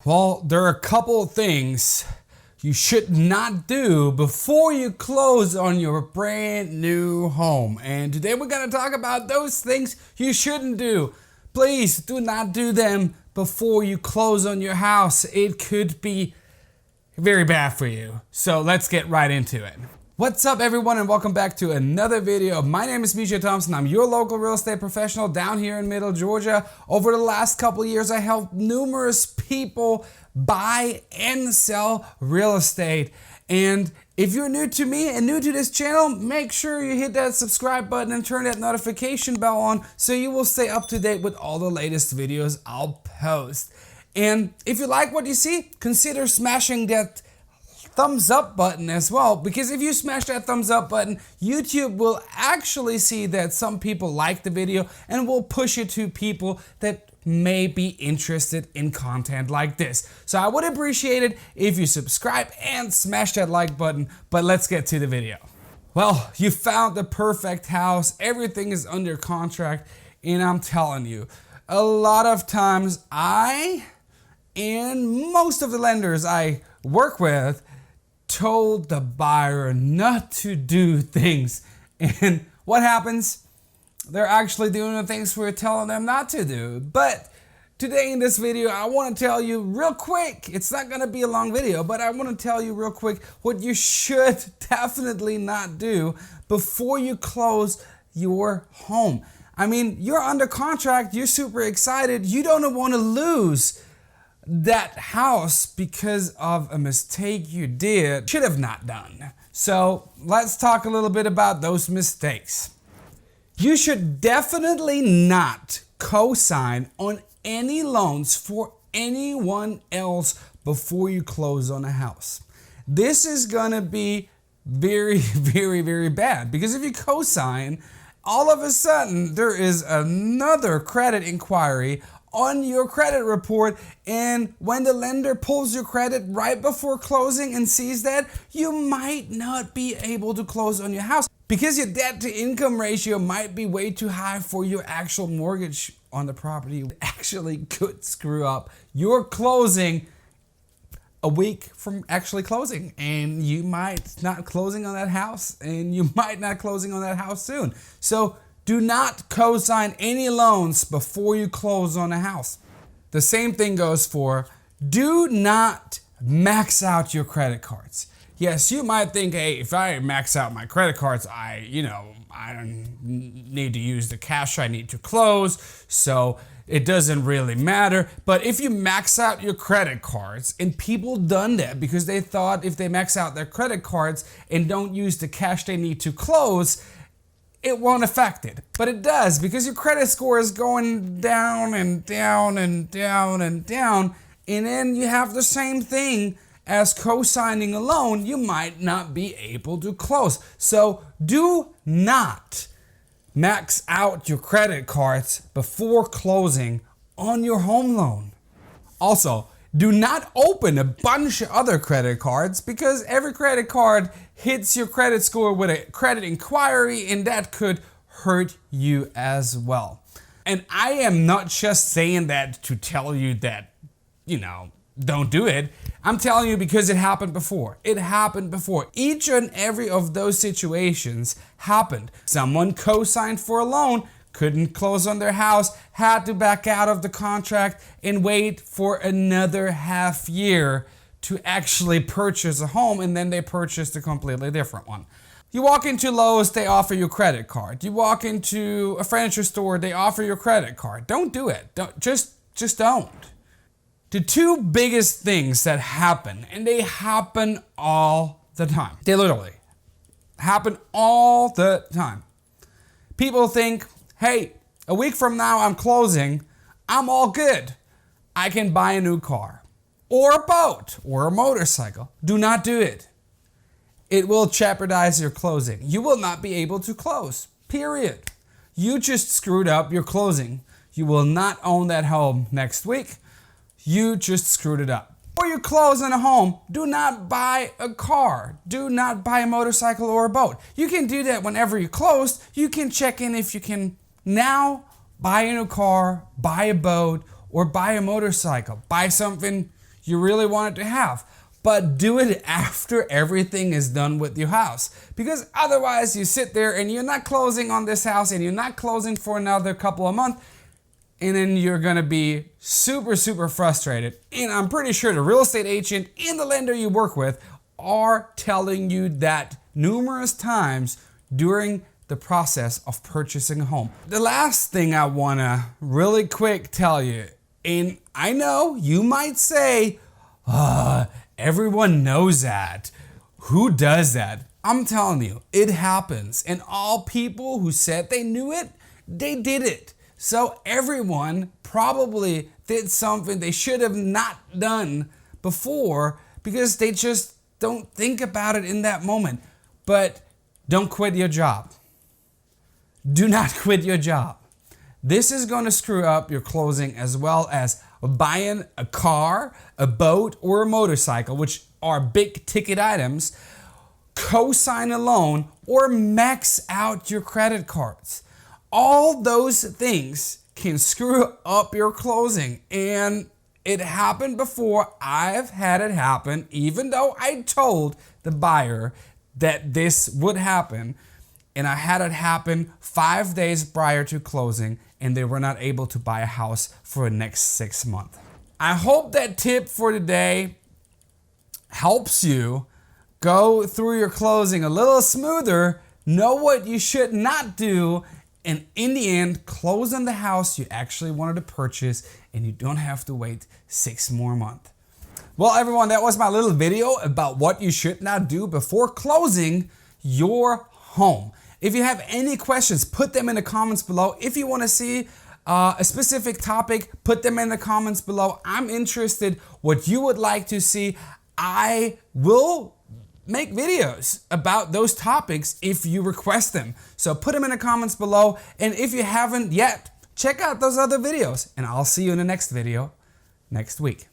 Well, there are a couple of things you should not do before you close on your brand new home. And today we're going to talk about those things you shouldn't do. Please do not do them before you close on your house. It could be very bad for you. So let's get right into it. What's up everyone and welcome back to another video. My name is Mischa Thompson. I'm your local real estate professional down here in Middle Georgia. Over the last couple of years, I helped numerous people buy and sell real estate. And if you're new to me and new to this channel, make sure you hit that subscribe button and turn that notification bell on so you will stay up to date with all the latest videos I'll post. And if you like what you see, consider smashing that thumbs up button as well, because if you smash that thumbs up button, YouTube will actually see that some people like the video and will push it to people that may be interested in content like this. So I would appreciate it if you subscribe and smash that like button, but let's get to the video. Well, you found the perfect house, everything is under contract, and I'm telling you, a lot of times I and most of the lenders I work with told the buyer not to do things, and what happens? They're actually doing the things we're telling them not to do. But today in this video, I want to tell you real quick, it's not going to be a long video, but I want to tell you real quick what you should definitely not do before you close your home. I mean, you're under contract, you're super excited, you don't want to lose that house because of a mistake you should have not done. So let's talk a little bit about those mistakes. You should definitely not co-sign on any loans for anyone else before you close on a house. This is gonna be very, very, very bad, because if you co-sign, all of a sudden there is another credit inquiry on your credit report, and when the lender pulls your credit right before closing and sees that, you might not be able to close on your house because your debt to income ratio might be way too high for your actual mortgage on the property. It actually could screw up your closing a week from actually closing, and you might not closing on that house, and you might not closing on that house soon. So do not co-sign any loans before you close on a house. The same thing goes for do not max out your credit cards. Yes, you might think, hey, if I max out my credit cards, I don't need to use the cash I need to close, so it doesn't really matter. But if you max out your credit cards, and people done that because they thought if they max out their credit cards and don't use the cash they need to close, it won't affect it. But it does, because your credit score is going down and down and down and down, and then you have the same thing as co-signing a loan, you might not be able to close. So do not max out your credit cards before closing on your home loan. Also, do not open a bunch of other credit cards, because every credit card hits your credit score with a credit inquiry, and that could hurt you as well. And I am not just saying that to tell you that, don't do it. I'm telling you because it happened before. It happened before. Each and every of those situations happened. Someone co-signed for a loan, couldn't close on their house, had to back out of the contract and wait for another half year to actually purchase a home, and then they purchased a completely different one. You walk into Lowe's, they offer you a credit card. You walk into a furniture store, they offer you a credit card. Don't do it. Just don't. The two biggest things that happen, and they happen all the time. They literally happen all the time. People think, hey, a week from now I'm closing, I'm all good. I can buy a new car or a boat or a motorcycle. Do not do it. It will jeopardize your closing. You will not be able to close, period. You just screwed up your closing. You will not own that home next week. You just screwed it up. Before you close on a home, do not buy a car. Do not buy a motorcycle or a boat. You can do that whenever you close. You can check in if you can now buy a new car, buy a boat, or buy a motorcycle. Buy something you really wanted to have. But do it after everything is done with your house. Because otherwise you sit there and you're not closing on this house and you're not closing for another couple of months. And then you're gonna be super, super frustrated. And I'm pretty sure the real estate agent and the lender you work with are telling you that numerous times during the process of purchasing a home. The last thing I wanna really quick tell you, and I know you might say, everyone knows that. Who does that? I'm telling you, it happens. And all people who said they knew it, they did it. So everyone probably did something they should have not done before because they just don't think about it in that moment. But don't quit your job. Do not quit your job. This is going to screw up your closing as well as buying a car, a boat, or a motorcycle, which are big ticket items, co-sign a loan, or max out your credit cards. All those things can screw up your closing, and it happened before. I've had it happen, even though I told the buyer that this would happen, and I had it happen 5 days prior to closing, and they were not able to buy a house for the next 6 months. I hope that tip for today helps you go through your closing a little smoother, know what you should not do, and in the end, close on the house you actually wanted to purchase, and you don't have to wait 6 more months. Well, everyone, that was my little video about what you should not do before closing your home. If you have any questions, put them in the comments below. If you want to see a specific topic, put them in the comments below. I'm interested what you would like to see. I will make videos about those topics if you request them. So put them in the comments below. And if you haven't yet, check out those other videos. And I'll see you in the next video next week.